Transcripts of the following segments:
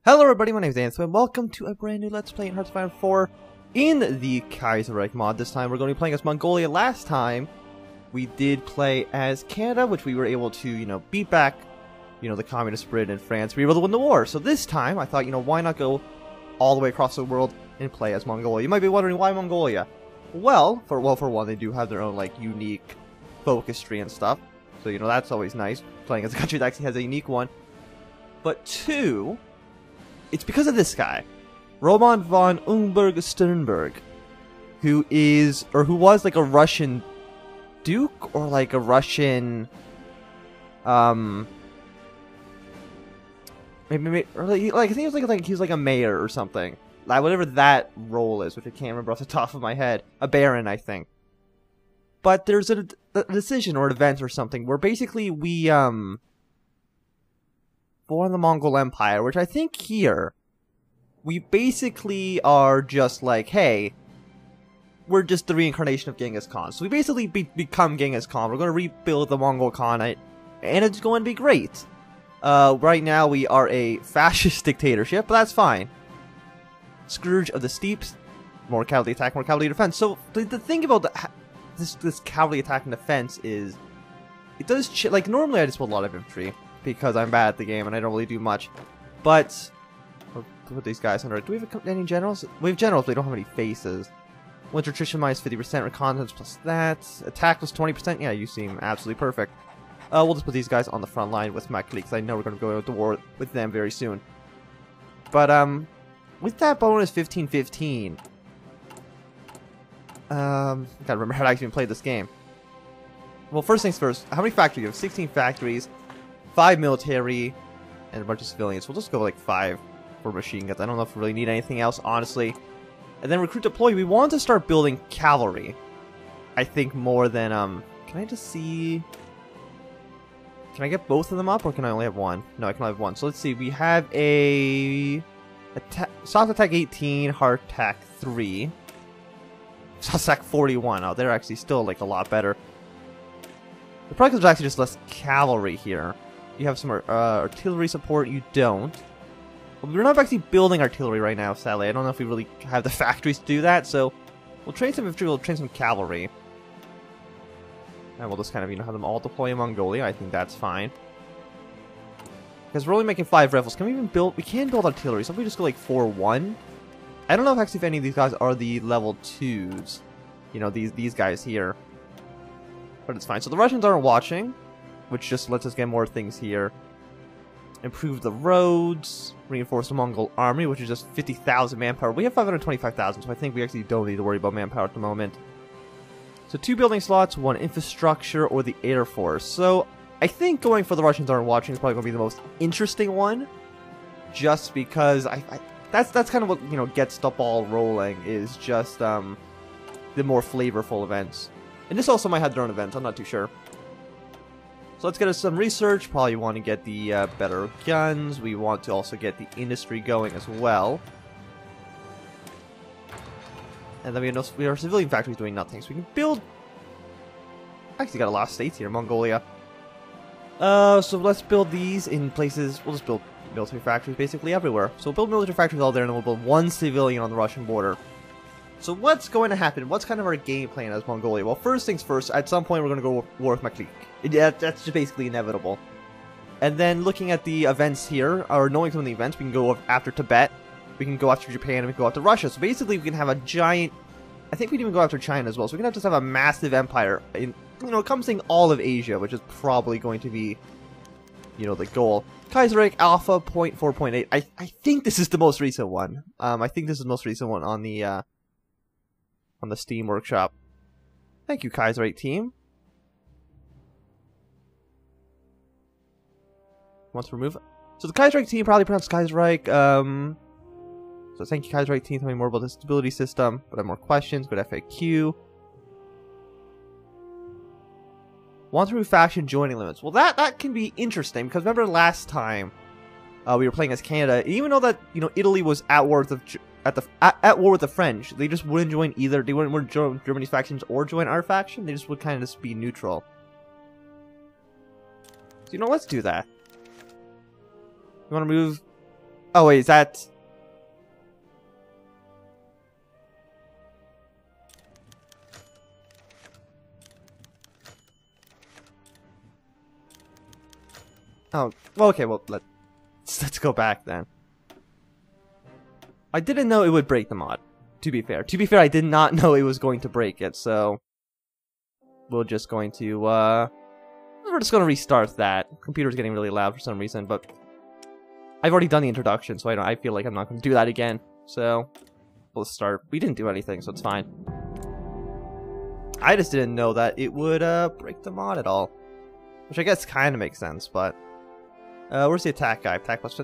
Hello everybody, my name is Anthony, and welcome to a brand new Let's Play in Hearts of Iron 4 in the Kaiserreich mod. This time we're going to be playing as Mongolia. Last time we did play as Canada, which we were able to, beat back, the communist Britain and France. We were able to win the war. So this time I thought, why not go all the way across the world and play as Mongolia? You might be wondering, why Mongolia? Well, for one, they do have their own, unique focus tree and stuff. So, that's always nice, playing as a country that actually has a unique one. But two, it's because of this guy, Roman von Umberg-Sternberg, who was like a Russian duke, or like a Russian, maybe I think he was like a mayor or something, whatever that role is, which I can't remember off the top of my head, a baron, I think. But there's a decision or an event or something where basically we form the Mongol Empire, which I think here, we basically are just like, hey, we're just the reincarnation of Genghis Khan. So we basically become Genghis Khan. We're going to rebuild the Mongol Khanate, and it's going to be great. Right now we are a fascist dictatorship, but that's fine. Scourge of the Steppes, more cavalry attack, more cavalry defense. So the thing about this cavalry attack and defense is, it does, normally I just build a lot of infantry, because I'm bad at the game and I don't really do much. But we'll put these guys under. Do we have any generals? We have generals, but we don't have any faces. Winter attrition minus 50%, reconnaissance plus that. Attack was 20%. Yeah, you seem absolutely perfect. We'll just put these guys on the front line with my colleagues. I know we're going to go to war with them very soon. But with that bonus 15-15, gotta remember how to actually play this game. Well, first things first. How many factories? You have 16 factories. 5 military, and a bunch of civilians. We'll just go like 5 for machine guns. I don't know if we really need anything else, honestly. And then recruit deploy. We want to start building cavalry. I think more than, can I just see... Can I get both of them up, or can I only have one? No, I can only have one. So let's see. We have a... soft attack 18, hard attack 3. Soft attack 41. Oh, they're actually still, a lot better. The problem is there's actually just less cavalry here. You have some artillery support, you don't. Well, we're not actually building artillery right now, sadly. I don't know if we really have the factories to do that, so we'll train some infantry, we'll train some cavalry. And we'll just kind of, have them all deploy in Mongolia. I think that's fine. Because we're only making 5 rifles. Can we even build... We can build artillery, so if we just go 4-1... I don't know if any of these guys are the level 2s. These guys here. But it's fine. So the Russians aren't watching, which just lets us get more things here. Improve the roads, reinforce the Mongol army, which is just 50,000 manpower. We have 525,000, so I think we actually don't need to worry about manpower at the moment. So 2 building slots, 1 infrastructure, or the Air Force. So I think going for the Russians aren't watching is probably going to be the most interesting one, just because that's kind of what gets the ball rolling, is just the more flavorful events. And this also might have their own events, I'm not too sure. So let's get us some research. Probably want to get the better guns. We want to also get the industry going as well. And then we have civilian factories doing nothing. So we can build... Actually got a lot of states here, Mongolia. So let's build these in places... We'll just build military factories basically everywhere. So we'll build military factories all there, and then we'll build 1 civilian on the Russian border. So what's going to happen? What's kind of our game plan as Mongolia? Well, first things first, at some point we're going to go war with my clique. Yeah, that's just basically inevitable. And then looking at the events here, or knowing some of the events, we can go after Tibet, we can go after Japan, and we can go after Russia. So basically we can have a giant... I think we can even go after China as well. So we can just have a massive empire in, encompassing all of Asia, which is probably going to be, the goal. Kaiserreich Alpha 0.4.8. I think this is the most recent one. I think this is the most recent one on the Steam Workshop. Thank you, Kaiserreich team. Want to remove it? So the Kaiserreich team probably pronounced Kaiserreich. So thank you, Kaiserreich team. Tell me more about the stability system. But I have more questions. Good FAQ. Want to remove faction joining limits. Well, that can be interesting, because remember last time we were playing as Canada, even though that Italy was at war with the French, they just wouldn't join either. They wouldn't join Germany's factions or join our faction. They just would kind of just be neutral. So let's do that. You want to move Oh wait, is that... Oh, well, okay, well, let's go back then. I didn't know it would break the mod, to be fair. To be fair, I did not know it was going to break it, so... We're just going to, we're just going to restart that. Computer's getting really loud for some reason, but... I've already done the introduction, so I feel like I'm not going to do that again. So, let's start. We didn't do anything, so it's fine. I just didn't know that it would, break the mod at all. Which I guess kind of makes sense, but... where's the attack guy? Attack plus...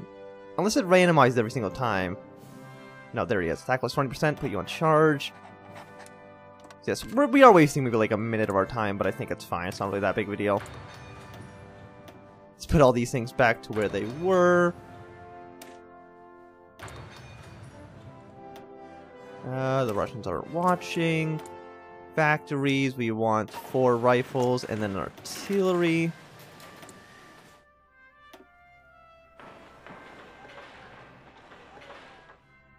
Unless it randomized every single time. No, there he is. Attack plus 20%, put you on charge. So yes, we are wasting maybe like a minute of our time, but I think it's fine. It's not really that big of a deal. Let's put all these things back to where they were. The Russians are watching. Factories, we want 4 rifles and then artillery.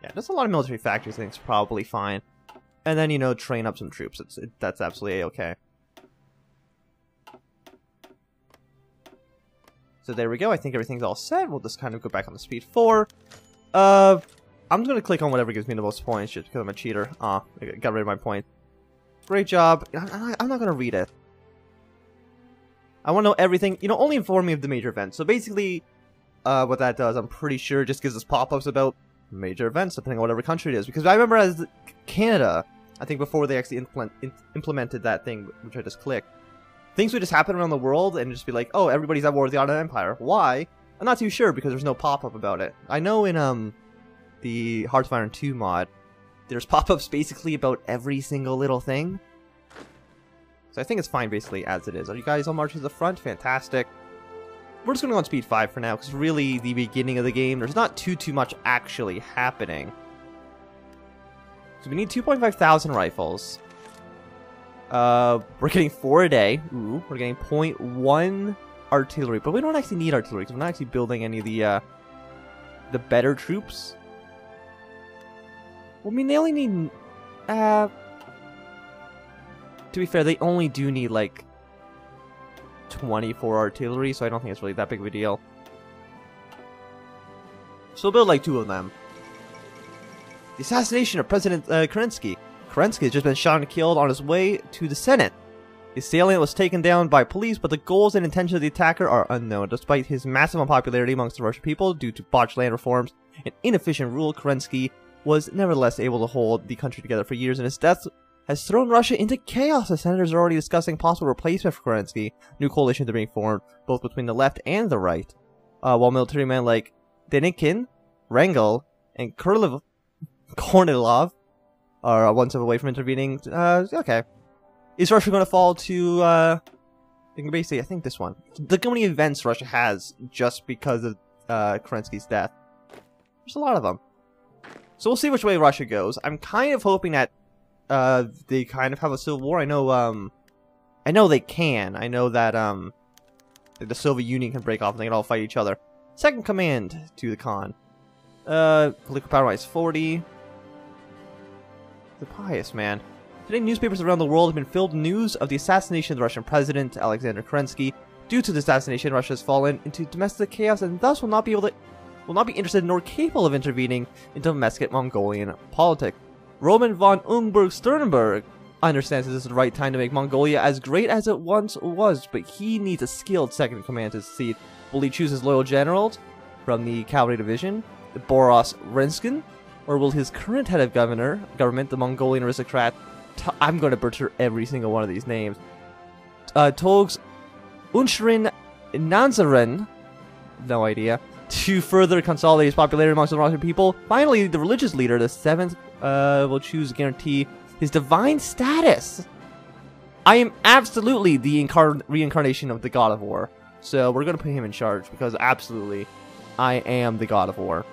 Yeah, just a lot of military factories, I think, is probably fine. And then, you know, train up some troops. That's absolutely a-okay. So there we go. I think everything's all set. We'll just kind of go back on the speed 4. I'm just going to click on whatever gives me the most points just because I'm a cheater. I got rid of my point. Great job. I'm not going to read it. I want to know everything. You know, only inform me of the major events. So basically, what that does, I'm pretty sure, just gives us pop-ups about major events, depending on whatever country it is. Because I remember as Canada, I think before they actually implemented that thing, which I just clicked, things would just happen around the world and just be like, oh, everybody's at war with the Ottoman Empire. Why? I'm not too sure because there's no pop-up about it. I know in the Hearts of Iron 2 mod, there's pop-ups basically about every single little thing. So I think it's fine basically as it is. Are you guys all marching to the front? Fantastic. We're just going to go on speed 5 for now, because really, the beginning of the game, there's not too much actually happening. So we need 2.5 thousand rifles. We're getting 4 a day. Ooh, we're getting 0.1 artillery, but we don't actually need artillery, because we're not actually building any of the better troops. Well, I mean, they only need... to be fair, they only do need, like... 24 artillery, so I don't think it's really that big of a deal. So we'll build like 2 of them. The assassination of President Kerensky. Kerensky has just been shot and killed on his way to the Senate. The assailant was taken down by police, but the goals and intentions of the attacker are unknown. Despite his massive unpopularity amongst the Russian people due to botched land reforms and inefficient rule, Kerensky was nevertheless able to hold the country together for years, and his death has thrown Russia into chaos. The senators are already discussing possible replacement for Kerensky. New coalitions are being formed, both between the left and the right. While military men like Denikin, Wrangel, and Kornilov are one step away from intervening. Okay. Is Russia going to fall to, basically, I think this one. Look how many events Russia has just because of Kerensky's death. There's a lot of them. So we'll see which way Russia goes. I'm kind of hoping that they kind of have a civil war. I know they can. I know that the Soviet Union can break off and they can all fight each other. Second command to the Khan. Political power rise 40. The pious man. Today, newspapers around the world have been filled with news of the assassination of the Russian president, Alexander Kerensky. Due to the assassination, Russia has fallen into domestic chaos and thus will not be interested nor capable of intervening in domestic Mongolian politics. Roman von Ungberg Sternberg understands that this is the right time to make Mongolia as great as it once was, but he needs a skilled second command to succeed. Will he choose his loyal generals from the cavalry division, Boris Renskin, or will his current head of government, the Mongolian aristocrat, I'm going to butcher every single one of these names, Togs Unshrin Nanzaren, no idea, to further consolidate his popularity amongst the Russian people? Finally, the religious leader, the 7th, will choose to guarantee his divine status. I am absolutely the reincarnation of the God of War. So we're going to put him in charge because absolutely I am the God of War.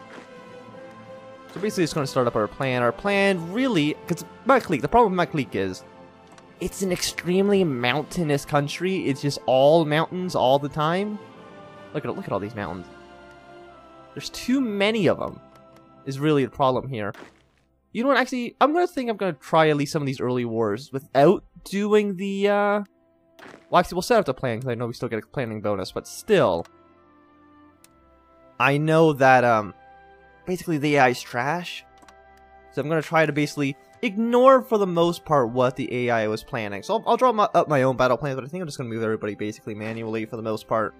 So basically it's going to start up our plan. Our plan really, because Maklik, the problem with Maklik is it's an extremely mountainous country. It's just all mountains all the time. Look at all these mountains. There's too many of them, is really the problem here. You know what, actually, I'm going to try at least some of these early wars without doing the, well, actually, we'll set up the plan, because I know we still get a planning bonus, but still. I know that, basically the AI is trash. So I'm going to try to basically ignore, for the most part, what the AI was planning. So I'll draw up my own battle plans, but I think I'm just going to move everybody basically manually for the most part.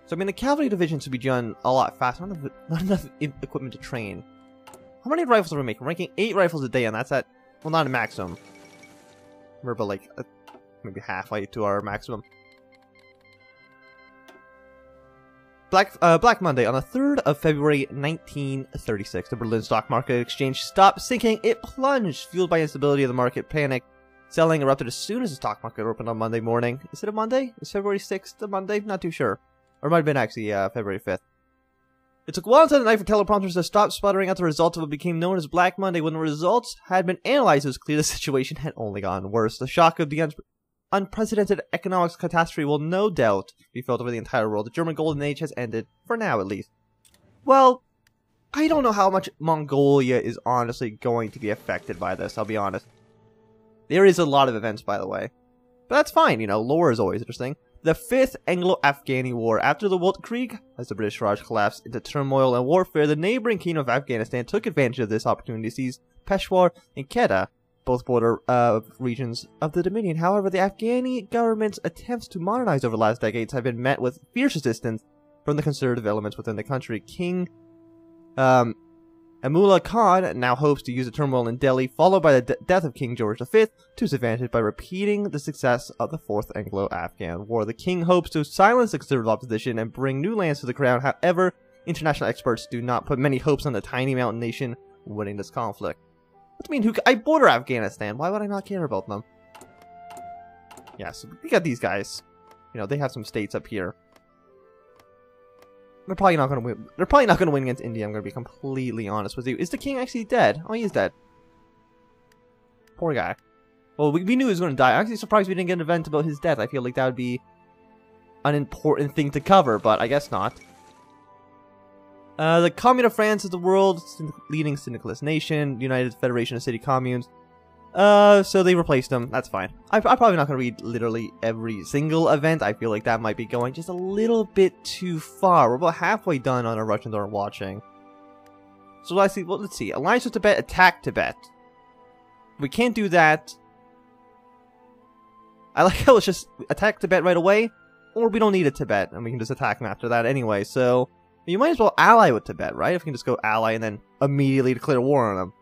So, I mean, the cavalry division should be done a lot faster. Not enough equipment to train. How many rifles are we making? We're making 8 rifles a day, and that's at, well, not a maximum. We're about, like, maybe halfway to our maximum. Black Monday, on the 3rd of February, 1936, the Berlin stock market exchange stopped sinking. It plunged, fueled by instability of the market panic. Selling erupted as soon as the stock market opened on Monday morning. Is it a Monday? Is February 6th a Monday? Not too sure. Or it might have been actually February 5th. It took a while until the night for teleprompters to stop sputtering out the results of what became known as Black Monday. When the results had been analyzed, it was clear the situation had only gotten worse. The shock of the unprecedented economic catastrophe will no doubt be felt over the entire world. The German Golden Age has ended, for now at least. Well, I don't know how much Mongolia is honestly going to be affected by this, I'll be honest. There is a lot of events, by the way. But that's fine, you know, lore is always interesting. The 5th Anglo-Afghani War. After the Weltkrieg, as the British Raj collapsed into turmoil and warfare, the neighboring kingdom of Afghanistan took advantage of this opportunity to seize Peshawar and Quetta, both border regions of the Dominion. However, the Afghani government's attempts to modernize over the last decades have been met with fierce resistance from the conservative elements within the country. King Amullah Khan now hopes to use the turmoil in Delhi, followed by the death of King George V, to his advantage by repeating the success of the 4th Anglo-Afghan War. The king hopes to silence the conservative opposition and bring new lands to the crown. However, international experts do not put many hopes on the tiny mountain nation winning this conflict. What do you mean, I border Afghanistan. Why would I not care about them? Yeah, so we got these guys. You know, they have some states up here. They're probably not going to win. They're probably not going to win against India, I'm going to be completely honest with you. Is the king actually dead? Oh, he is dead. Poor guy. Well, we knew he was going to die. I'm actually surprised we didn't get an event about his death. I feel like that would be an important thing to cover, but I guess not. The Commune of France is the world's leading syndicalist nation, United Federation of City Communes. So they replaced them. That's fine. I'm probably not going to read literally every single event. I feel like that might be going just a little bit too far. We're about halfway done on our Russians aren't watching. So let's see. Alliance with Tibet, attack Tibet. We can't do that. I like how it's just attack Tibet right away, or we don't need a Tibet, and we can just attack them after that anyway. So you might as well ally with Tibet, right? If we can just go ally and then immediately declare war on them.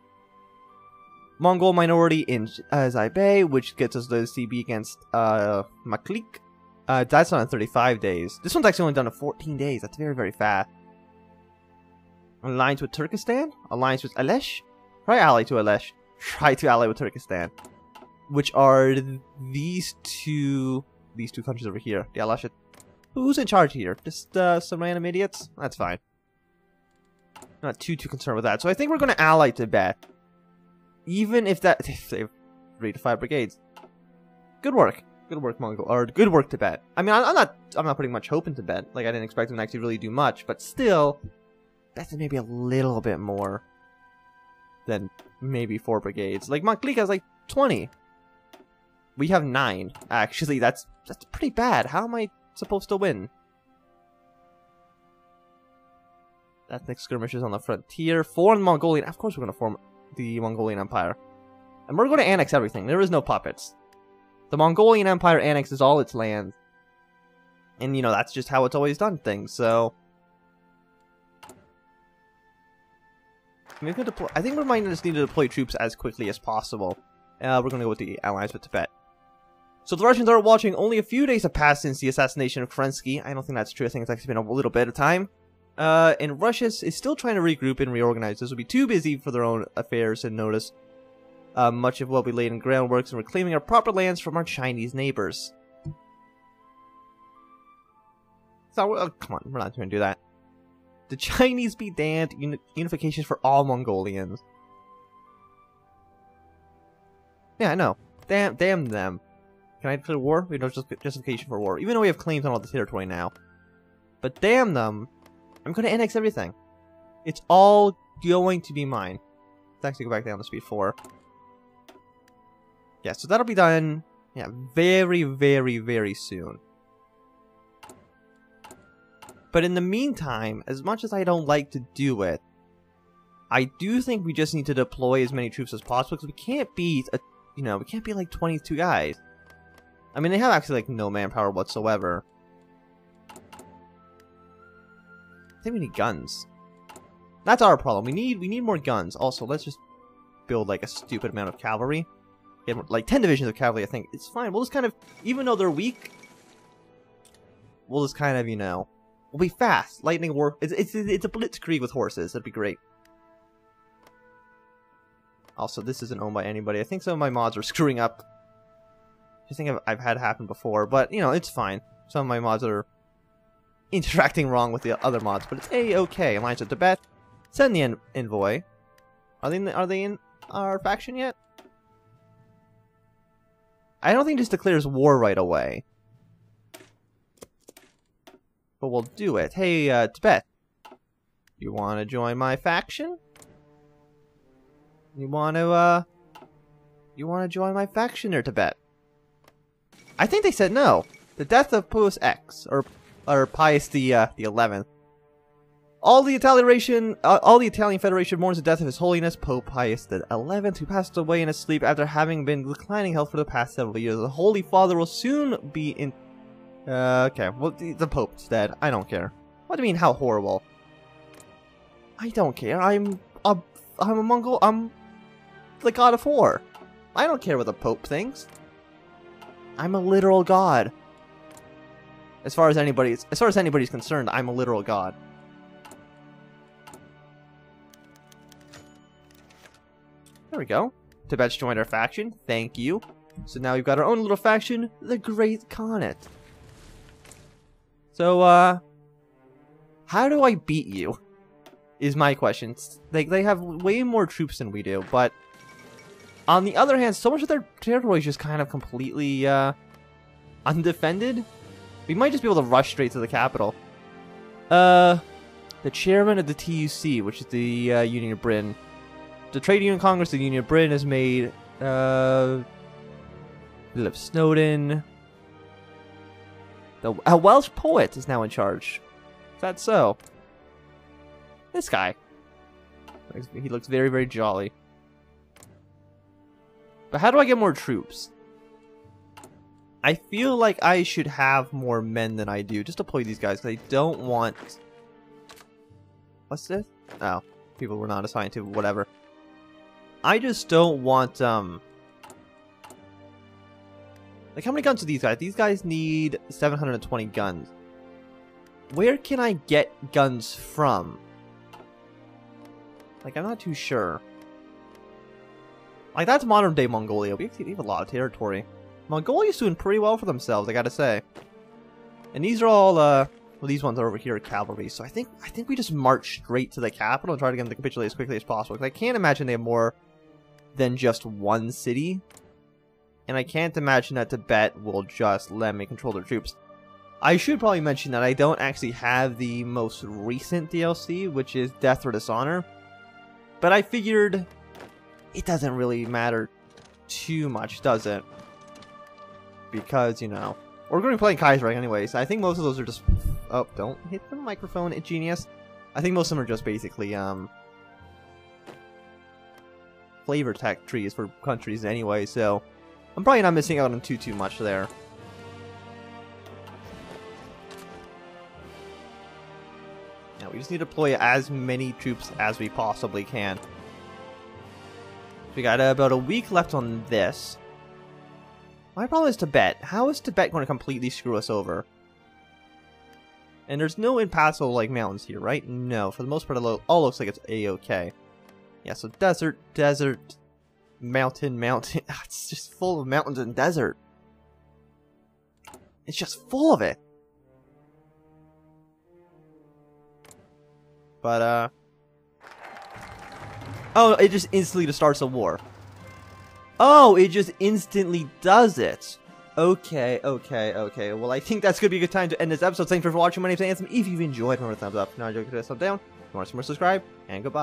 Mongol minority in Zaibei, which gets us the CB against Maklik. That's done in 35 days. This one's actually only done in 14 days. That's very, very fast. Alliance with Turkestan. Alliance with Alesh. Try ally to Alesh. Try to ally with Turkestan. Which are these two countries over here. The Alesh. Who's in charge here? Just some random idiots? That's fine. Not too concerned with that. So I think we're going to ally Tibet. Even if that... they have 3 to 5 brigades. Good work. Good work, Mongol. Or good work, Tibet. I mean, I'm not putting much hope in Tibet. Like, I didn't expect them to actually really do much. But still, that's maybe a little bit more than maybe 4 brigades. Like, Maklik has like 20. We have 9. Actually, that's pretty bad. How am I supposed to win? Ethnic skirmishes on the frontier. Foreign Mongolian. Of course we're going to form the Mongolian Empire. And we're going to annex everything. There is no puppets. The Mongolian Empire annexes all its lands. And, you know, that's just how it's always done things, so... I think we might just need to deploy troops as quickly as possible. We're going to go with the alliance with Tibet. So the Russians are watching. Only a few days have passed since the assassination of Kerensky. I don't think that's true. I think it's actually been a little bit of time. And Russia is still trying to regroup and reorganize. This will be too busy for their own affairs to notice much of what we laid in groundworks and reclaiming our proper lands from our Chinese neighbors. So, come on, we're not going to do that. The Chinese be damned. Unification for all Mongolians. Yeah, I know. Damn them. Can I declare war? We have no justification for war, even though we have claims on all the territory now. But damn them, I'm going to annex everything. It's all going to be mine. Let's actually go back down to speed 4. Yeah, so that'll be done, yeah, very, very, very soon. But in the meantime, as much as I don't like to do it, I do think we just need to deploy as many troops as possible, because we can't beat, we can't be like 22 guys. I mean, they have actually like no manpower whatsoever. I think we need guns. That's our problem. We need more guns. Also, let's just build like a stupid amount of cavalry. Get like 10 divisions of cavalry. I think it's fine. We'll just kind of, even though they're weak, we'll just kind of, we'll be fast. Lightning war. It's a blitzkrieg with horses. That'd be great. Also, this isn't owned by anybody. I think some of my mods are screwing up. I think I've had happen before, but it's fine. Some of my mods are interacting wrong with the other mods, but it's a-okay. Alliance with Tibet. Send the envoy. Are they in our faction yet? I don't think it just declares war right away. But we'll do it. Hey, Tibet. You want to join my faction? You want to join my faction there, Tibet? I think they said no. The death of Pius X, or Pius the 11th. All the Italian Federation mourns the death of His Holiness Pope Pius the 11th, who passed away in his sleep after having been declining health for the past several years. The Holy Father will soon be in. Okay, well, the Pope's dead. I don't care. What do you mean? How horrible? I don't care. I'm a Mongol. I'm the god of war. I don't care what the Pope thinks. I'm a literal god. As far as anybody's concerned, I'm a literal god. There we go. Tibet's joined our faction. Thank you. So now we've got our own little faction, the Great Khanate. So, how do I beat you? Is my question. They have way more troops than we do, but on the other hand, so much of their territory is just kind of completely undefended. We might just be able to rush straight to the capital. The chairman of the TUC, which is the Union of Britain. The Trade Union Congress, the Union of Britain, has made Philip Snowden. A Welsh poet is now in charge. Is that so? This guy. He looks very, very jolly. But how do I get more troops? I feel like I should have more men than I do. Just deploy these guys, because I don't want... What's this? Oh, people were not assigned to, whatever. I just don't want, like, how many guns do these guys? These guys need 720 guns. Where can I get guns from? Like, I'm not too sure. Like, that's modern day Mongolia. We have a lot of territory. Mongolia's doing pretty well for themselves, I gotta say. And these are all, well, these ones are over here at cavalry. So I think we just march straight to the capital and try to get them to capitulate as quickly as possible. Because I can't imagine they have more than just one city. And I can't imagine that Tibet will just let me control their troops. I should probably mention that I don't actually have the most recent DLC, which is Death or Dishonor. But I figured it doesn't really matter too much, does it? Because, we're going to be playing Kaiserreich anyways. I think most of those are just... Oh, don't hit the microphone, genius. I think most of them are just basically, flavor tech trees for countries anyway, so... I'm probably not missing out on too much there. Now, we just need to deploy as many troops as we possibly can. We got about a week left on this. My problem is Tibet. How is Tibet going to completely screw us over? And there's no impassable, like, mountains here, right? No, for the most part, it all looks like it's a-okay. Yeah, so desert, mountain. It's just full of mountains and desert. It's just full of it. But, oh, it just instantly starts a war. Oh, it just instantly does it. Okay. Well, I think that's gonna be a good time to end this episode. Thanks for watching. My name's Ansem. If you've enjoyed, remember to thumbs up. If not, you can do a thumbs down. If you want to see more, subscribe, and goodbye.